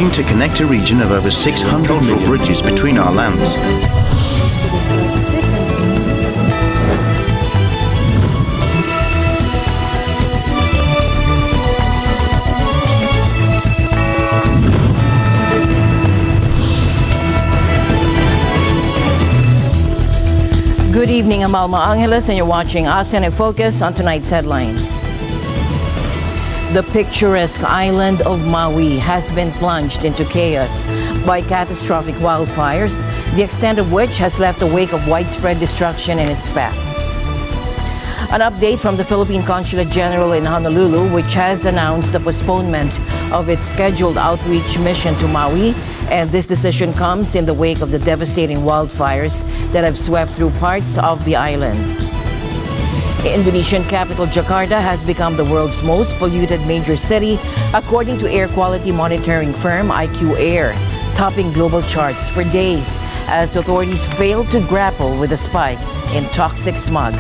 working to connect a region of over 600 million bridges between our lands. Good evening, I'm Alma Angeles, and you're watching ASEAN in Focus on tonight's headlines. The picturesque island of Maui has been plunged into chaos by catastrophic wildfires, the extent of which has left a wake of widespread destruction in its path. An update from the Philippine Consulate General in Honolulu, which has announced the postponement of its scheduled outreach mission to Maui, and this decision comes in the wake of the devastating wildfires that have swept through parts of the island. Indonesian capital Jakarta has become the world's most polluted major city, according to air quality monitoring firm IQ Air, topping global charts for days as authorities failed to grapple with a spike in toxic smog.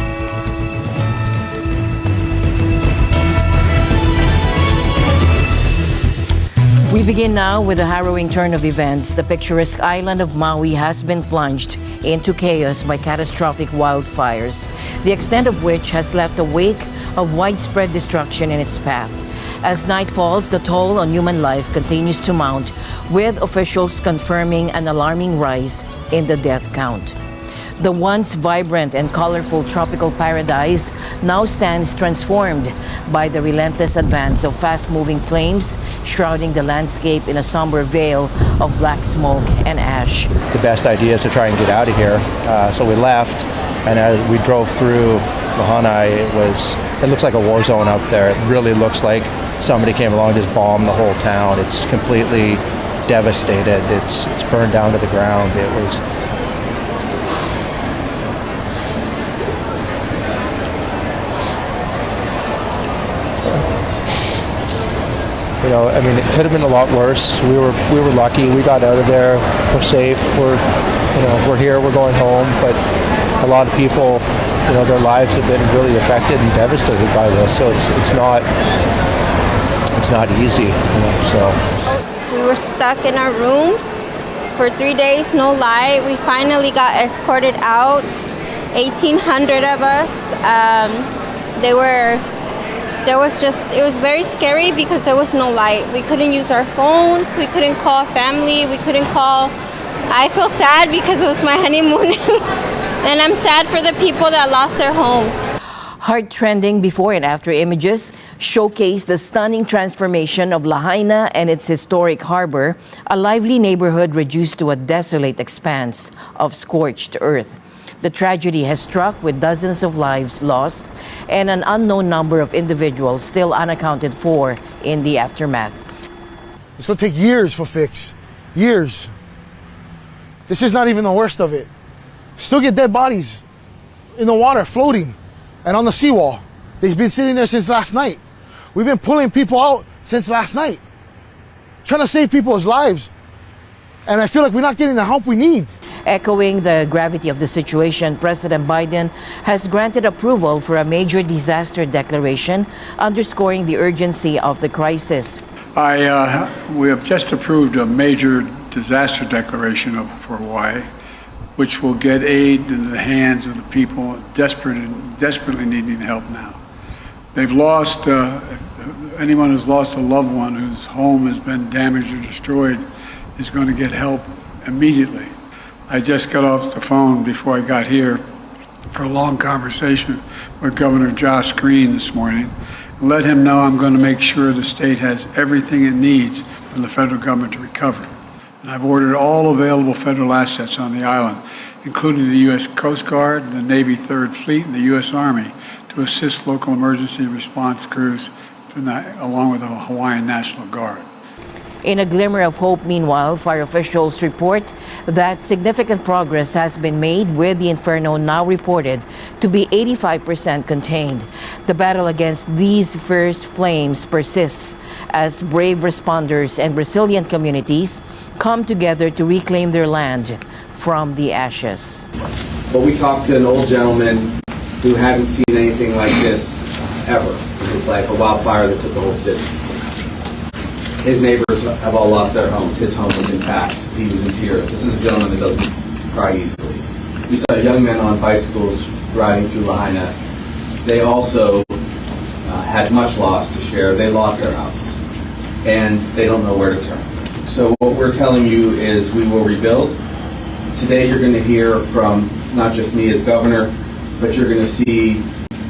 We begin now with a harrowing turn of events. The picturesque island of Maui has been plunged into chaos by catastrophic wildfires, the extent of which has left a wake of widespread destruction in its path. As night falls, the toll on human life continues to mount, with officials confirming an alarming rise in the death count. The once vibrant and colorful tropical paradise now stands transformed by the relentless advance of fast-moving flames, shrouding the landscape in a somber veil of black smoke and ash. The best idea is to try and get out of here. So we left, and as we drove through Lahaina, it looks like a war zone out there. It really looks like somebody came along and just bombed the whole town. It's completely devastated. It's burned down to the ground. It was. You know, I mean, it could have been a lot worse. We were lucky. We got out of there. We're safe. We're here. We're going home. But a lot of people, their lives have been really affected and devastated by this. So it's not easy. So we were stuck in our rooms for 3 days, no light. We finally got escorted out. 1,800 of us. It was very scary because there was no light. We couldn't use our phones. We couldn't call family. I feel sad because it was my honeymoon. And I'm sad for the people that lost their homes. Heart-trending before and after images showcase the stunning transformation of Lahaina and its historic harbor, a lively neighborhood reduced to a desolate expanse of scorched earth. The tragedy has struck with dozens of lives lost and an unknown number of individuals still unaccounted for in the aftermath. It's going to take years for fix. Years. This is not even the worst of it. Still get dead bodies in the water floating and on the seawall. They've been sitting there since last night. We've been pulling people out since last night, trying to save people's lives. And I feel like we're not getting the help we need. Echoing the gravity of the situation, President Biden has granted approval for a major disaster declaration, underscoring the urgency of the crisis. We have just approved a major disaster declaration for Hawaii, which will get aid into the hands of the people desperately needing help now. They've lost, anyone who's lost a loved one whose home has been damaged or destroyed is going to get help immediately. I just got off the phone before I got here for a long conversation with Governor Josh Green this morning. Let him know I'm going to make sure the state has everything it needs from the federal government to recover. And I've ordered all available federal assets on the island, including the U.S. Coast Guard, the Navy 3rd Fleet, and the U.S. Army to assist local emergency response crews along with the Hawaiian National Guard. In a glimmer of hope, meanwhile, fire officials report that significant progress has been made, with the inferno now reported to be 85% contained. The battle against these first flames persists as brave responders and resilient communities come together to reclaim their land from the ashes. But we talked to an old gentleman who hadn't seen anything like this ever in his life, a wildfire that took the whole city. His neighbors have all lost their homes. His home was intact. He was in tears. This is a gentleman that doesn't cry easily. We saw young men on bicycles riding through Lahaina. They also had much loss to share. They lost their houses, and they don't know where to turn. So what we're telling you is we will rebuild. Today you're going to hear from not just me as governor, but you're going to see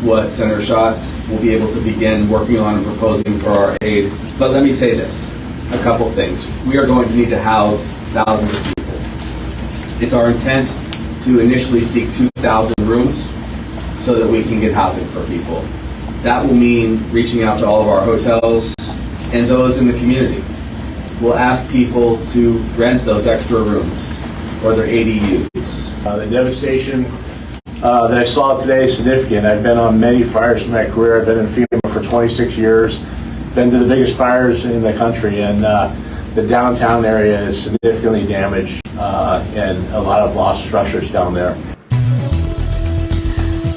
what Senator Schatz will be able to begin working on and proposing for our aid. But let me say this, a couple things. We are going to need to house thousands of people. It's our intent to initially seek 2,000 rooms so that we can get housing for people. That will mean reaching out to all of our hotels and those in the community. We'll ask people to rent those extra rooms or their ADUs. The devastation that I saw today is significant. I've been on many fires in my career. I've been in FEMA for 26 years, been to the biggest fires in the country, and the downtown area is significantly damaged and a lot of lost structures down there.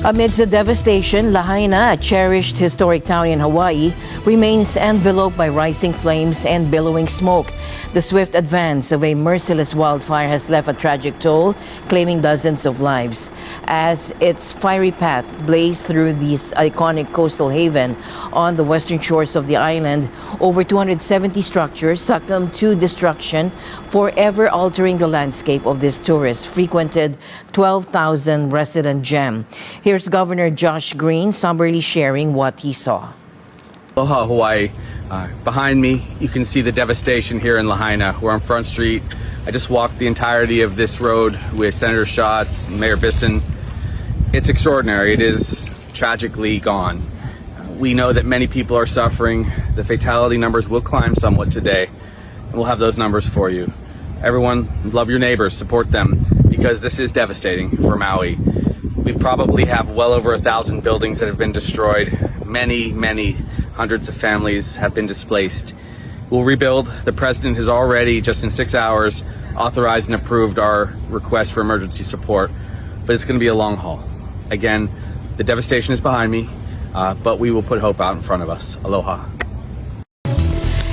Amidst the devastation, Lahaina, a cherished historic town in Hawaii, remains enveloped by rising flames and billowing smoke. The swift advance of a merciless wildfire has left a tragic toll, claiming dozens of lives. As its fiery path blazed through this iconic coastal haven on the western shores of the island, over 270 structures succumbed to destruction, forever altering the landscape of this tourist-frequented 12,000 resident gem. Here's Governor Josh Green somberly sharing what he saw. Aloha, Hawaii. Behind me, you can see the devastation here in Lahaina. We're on Front Street. I just walked the entirety of this road with Senator Schatz and Mayor Bisson. It's extraordinary. It is tragically gone. We know that many people are suffering. The fatality numbers will climb somewhat today, and we'll have those numbers for you. Everyone, love your neighbors, support them, because this is devastating for Maui. We probably have well over 1,000 buildings that have been destroyed. Many hundreds of families have been displaced. We'll rebuild. The president has already, just in 6 hours, authorized and approved our request for emergency support, but it's going to be a long haul. Again, the devastation is behind me, but we will put hope out in front of us. Aloha.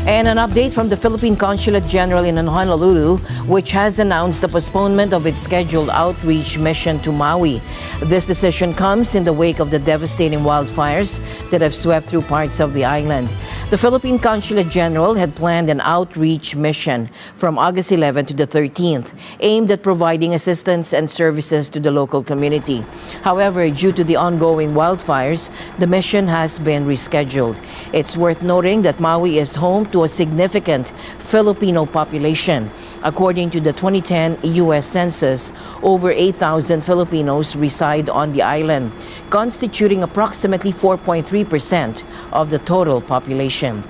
And an update from the Philippine Consulate General in Honolulu, which has announced the postponement of its scheduled outreach mission to Maui. This decision comes in the wake of the devastating wildfires that have swept through parts of the island. The Philippine Consulate General had planned an outreach mission from August 11 to the 13th, aimed at providing assistance and services to the local community. However, due to the ongoing wildfires, the mission has been rescheduled. It's worth noting that Maui is home to a significant Filipino population. According to the 2010 U.S. Census, over 8,000 Filipinos reside on the island, constituting approximately 4.3% of the total population.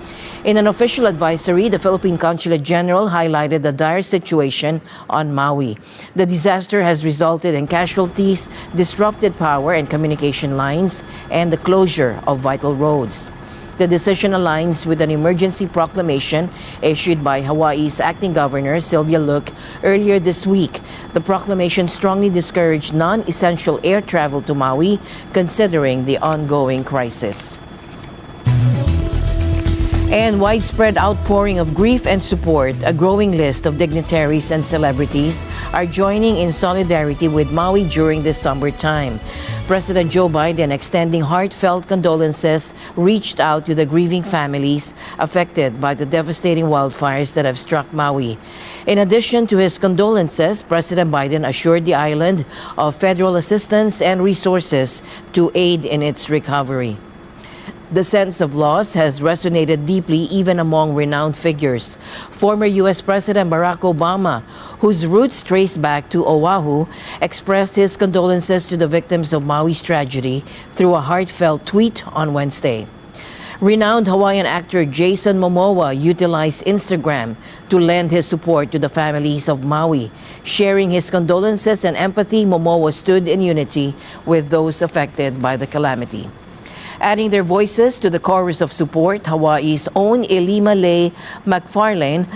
In an official advisory, the Philippine Consulate General highlighted the dire situation on Maui. The disaster has resulted in casualties, disrupted power and communication lines, and the closure of vital roads. The decision aligns with an emergency proclamation issued by Hawaii's acting governor, Sylvia Luke, earlier this week. The proclamation strongly discouraged non-essential air travel to Maui, considering the ongoing crisis. And widespread outpouring of grief and support, a growing list of dignitaries and celebrities are joining in solidarity with Maui during this somber time. President Joe Biden, extending heartfelt condolences, reached out to the grieving families affected by the devastating wildfires that have struck Maui. In addition to his condolences, President Biden assured the island of federal assistance and resources to aid in its recovery. The sense of loss has resonated deeply even among renowned figures. Former U.S. President Barack Obama, whose roots trace back to Oahu, expressed his condolences to the victims of Maui's tragedy through a heartfelt tweet on Wednesday. Renowned Hawaiian actor Jason Momoa utilized Instagram to lend his support to the families of Maui. Sharing his condolences and empathy, Momoa stood in unity with those affected by the calamity. Adding their voices to the chorus of support, Hawaii's own Elimale McFarlane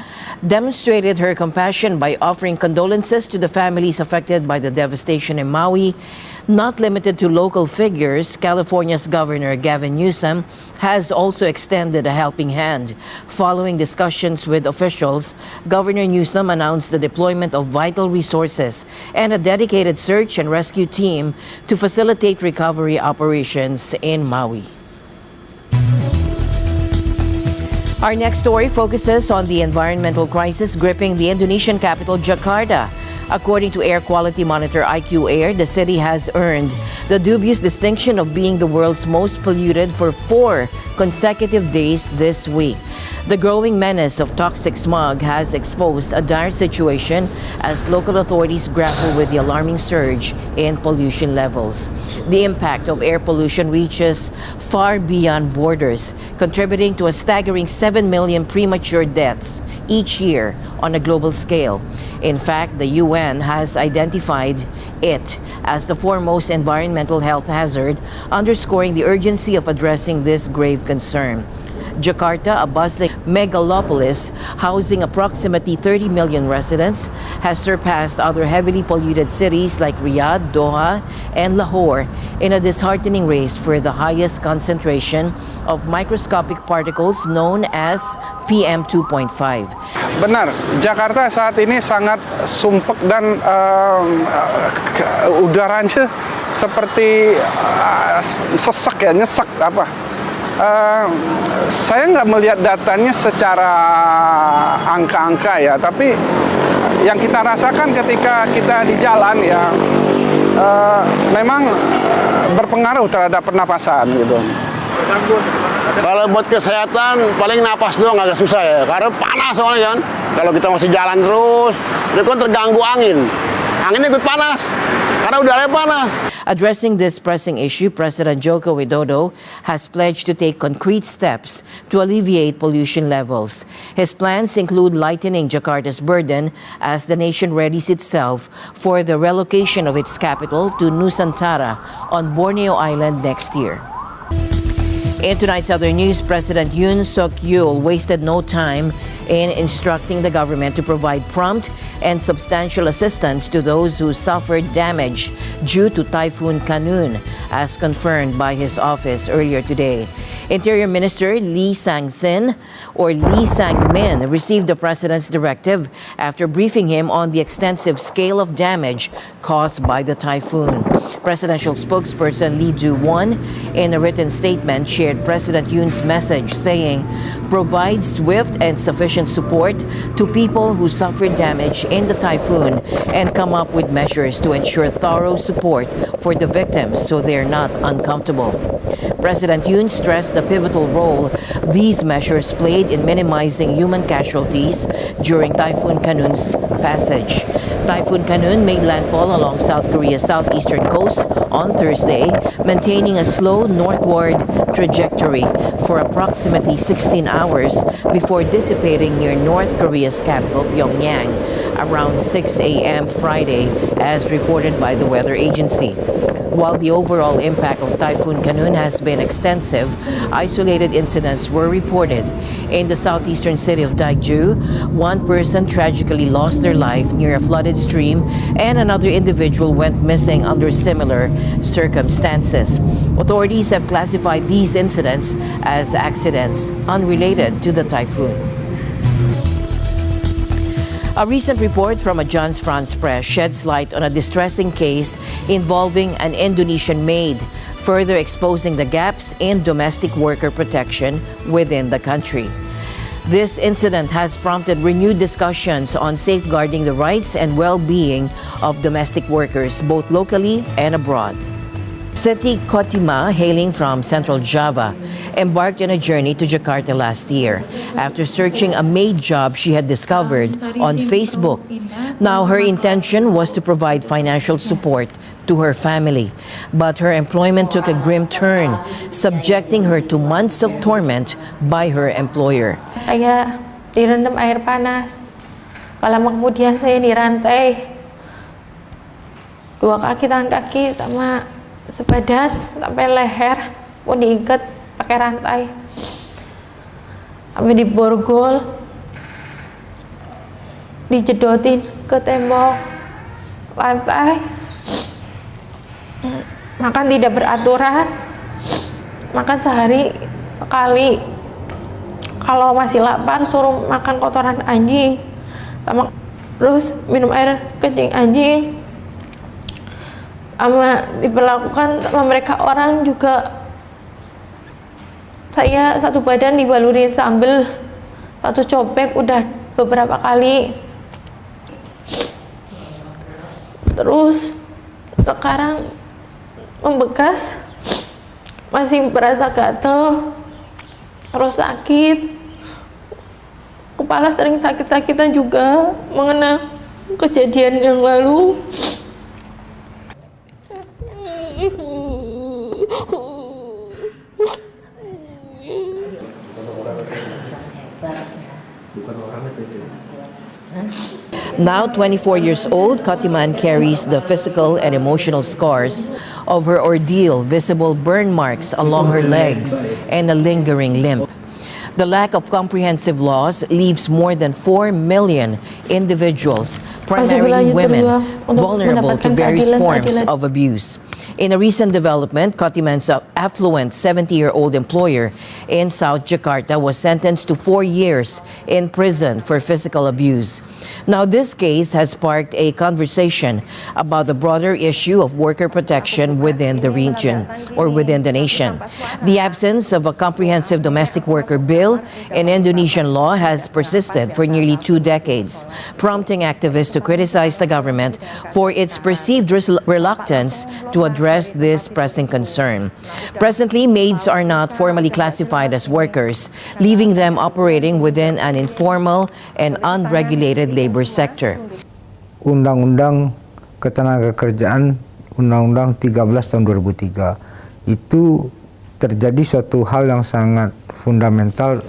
demonstrated her compassion by offering condolences to the families affected by the devastation in Maui. Not limited to local figures, California's Governor Gavin Newsom has also extended a helping hand. Following discussions with officials, Governor Newsom announced the deployment of vital resources and a dedicated search and rescue team to facilitate recovery operations in Maui. Our next story focuses on the environmental crisis gripping the Indonesian capital, Jakarta. According to air quality monitor IQ Air, the city has earned the dubious distinction of being the world's most polluted for 4 consecutive days this week. The growing menace of toxic smog has exposed a dire situation as local authorities grapple with the alarming surge in pollution levels. The impact of air pollution reaches far beyond borders, contributing to a staggering 7 million premature deaths each year on a global scale. In fact, the UN has identified it as the foremost environmental health hazard, underscoring the urgency of addressing this grave concern. Jakarta, a bustling megalopolis housing approximately 30 million residents, has surpassed other heavily polluted cities like Riyadh, Doha, and Lahore in a disheartening race for the highest concentration of microscopic particles known as PM2.5. Benar, Jakarta saat ini sangat sumpek dan udaranya seperti sesak ya, nyesak apa. Saya nggak melihat datanya secara angka-angka ya, tapi yang kita rasakan ketika kita di jalan ya, memang berpengaruh terhadap pernapasan gitu. Kalau buat kesehatan paling napas doang agak susah ya, karena panas soalnya kan. Kalau kita masih jalan terus, itu kan terganggu angin. Anginnya ikut panas, karena udaranya panas. Addressing this pressing issue, President Joko Widodo has pledged to take concrete steps to alleviate pollution levels. His plans include lightening Jakarta's burden as the nation readies itself for the relocation of its capital to Nusantara on Borneo Island next year. In tonight's other news, President Yoon Suk-yeol wasted no time in instructing the government to provide prompt and substantial assistance to those who suffered damage due to Typhoon Kanun, as confirmed by his office earlier today. Interior Minister Lee Sang-min received the president's directive after briefing him on the extensive scale of damage caused by the typhoon. Presidential spokesperson Lee Ju-won, in a written statement, shared President Yoon's message saying, "Provide swift and sufficient support to people who suffered damage in the typhoon and come up with measures to ensure thorough support for the victims so they're not uncomfortable." President Yoon stressed the pivotal role these measures played in minimizing human casualties during Typhoon Kanun's passage. Typhoon Kanun made landfall along South Korea's southeastern coast on Thursday, maintaining a slow northward trajectory for approximately 16 hours before dissipating near North Korea's capital, Pyongyang, around 6 a.m. Friday, as reported by the weather agency. While the overall impact of Typhoon Kanun has been extensive, isolated incidents were reported. In the southeastern city of Daegu, one person tragically lost their life near a flooded stream and another individual went missing under similar circumstances. Authorities have classified these incidents as accidents unrelated to the typhoon. A recent report from Agence France-Presse sheds light on a distressing case involving an Indonesian maid, further exposing the gaps in domestic worker protection within the country. This incident has prompted renewed discussions on safeguarding the rights and well-being of domestic workers, both locally and abroad. Siti Kotima, hailing from Central Java, embarked on a journey to Jakarta last year after searching a maid job she had discovered on Facebook. Now, her intention was to provide financial support to her family, but her employment took a grim turn, subjecting her to months of torment by her employer. Saya direndam air panas. Lama kemudian saya dirantai 2 kaki, tangan kaki sama sebadan sampai leher mau diikat pakai rantai, sampai diborgol, dijedotin ke tembok lantai, makan tidak beraturan, makan sehari sekali. Kalau masih lapar suruh makan kotoran anjing, sama terus minum air kencing anjing, sama diperlakukan sama mereka orang juga. Saya satu badan dibalurin sambal, satu cobek udah beberapa kali. Terus sekarang membekas, masih berasa gatel, terus sakit, kepala sering sakit-sakitan juga mengenang kejadian yang lalu. Now 24 years old, Katiman carries the physical and emotional scars of her ordeal, visible burn marks along her legs, and a lingering limp. The lack of comprehensive laws leaves more than 4 million individuals, primarily women, vulnerable to various forms of abuse. In a recent development, Katiman's affluent 70-year-old employer in South Jakarta was sentenced to 4 years in prison for physical abuse. Now, this case has sparked a conversation about the broader issue of worker protection within the region or within the nation. The absence of a comprehensive domestic worker bill in Indonesian law has persisted for nearly 2 decades, prompting activists to criticize the government for its perceived reluctance to address this pressing concern. Presently, maids are not formally classified as workers, leaving them operating within an informal and unregulated labor sector. Undang-Undang Ketenagakerjaan Undang-Undang 13 tahun 2003 itu terjadi suatu hal yang sangat fundamental,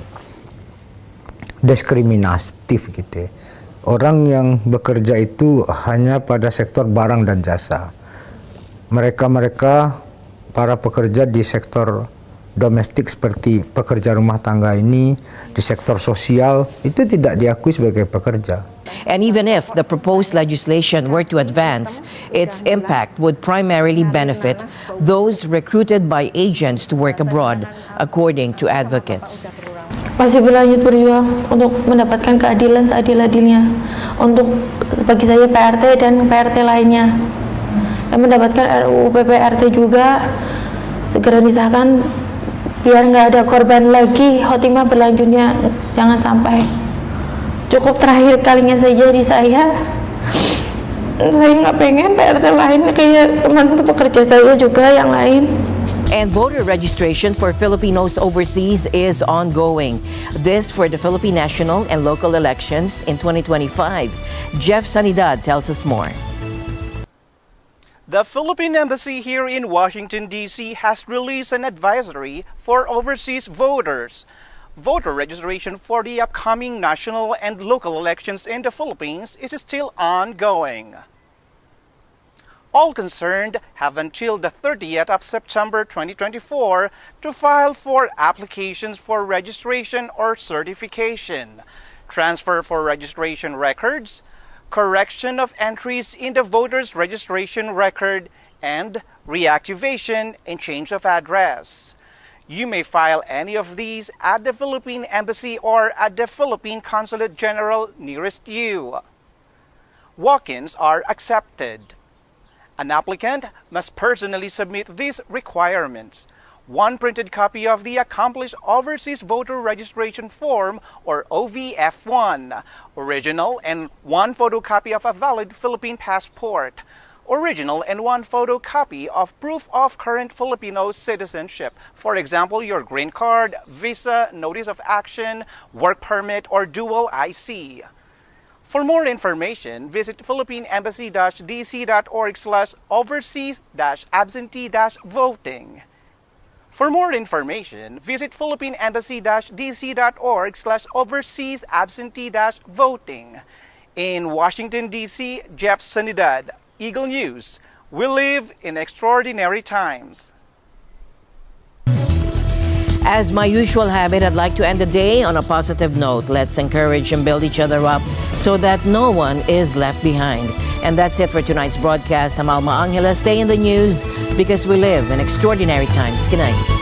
diskriminatif gitu. Orang yang bekerja itu hanya pada sektor barang dan jasa. Mereka para pekerja di sektor domestik seperti pekerja rumah tangga ini, di sektor sosial itu tidak diakui sebagai pekerja. And even if the proposed legislation were to advance, its impact would primarily benefit those recruited by agents to work abroad, according to advocates. Masih berlanjut berjuang untuk mendapatkan keadilan seadil-adilnya untuk bagi saya PRT dan PRT lainnya. Dan mendapatkan RUU PPRT juga segera disahkan biar nggak ada korban lagi, khotimah berlanjutnya jangan sampai. Cukup terakhir kalinya saja di saya nggak pengen PRT lain kayak teman pekerja saya juga yang lain. And voter registration for Filipinos overseas is ongoing. This for the Philippine national and local elections in 2025. Jeff Sanidad tells us more. The Philippine Embassy here in Washington, D.C. has released an advisory for overseas voters. Voter registration for the upcoming national and local elections in the Philippines is still ongoing. All concerned have until the 30th of September 2024 to file for applications for registration or certification, transfer for registration records, correction of entries in the voter's registration record, and reactivation and change of address. You may file any of these at the Philippine Embassy or at the Philippine Consulate General nearest you. Walk-ins are accepted. An applicant must personally submit these requirements: 1 printed copy of the accomplished Overseas Voter Registration Form or OVF1, original and 1 photocopy of a valid Philippine passport, original and 1 photocopy of proof of current Filipino citizenship, for example, your green card, visa, notice of action, work permit, or dual IC. For more information, visit philippineenembassy-dc.org/overseas-absentee-voting. For more information, visit philippineenembassy-dc.org/overseas-absentee-voting. In Washington, D.C., Jeff Sanidad, Eagle News. We live in extraordinary times. As my usual habit, I'd like to end the day on a positive note. Let's encourage and build each other up so that no one is left behind. And that's it for tonight's broadcast. I'm Alma Angela. Stay in the news because we live in extraordinary times. Good night.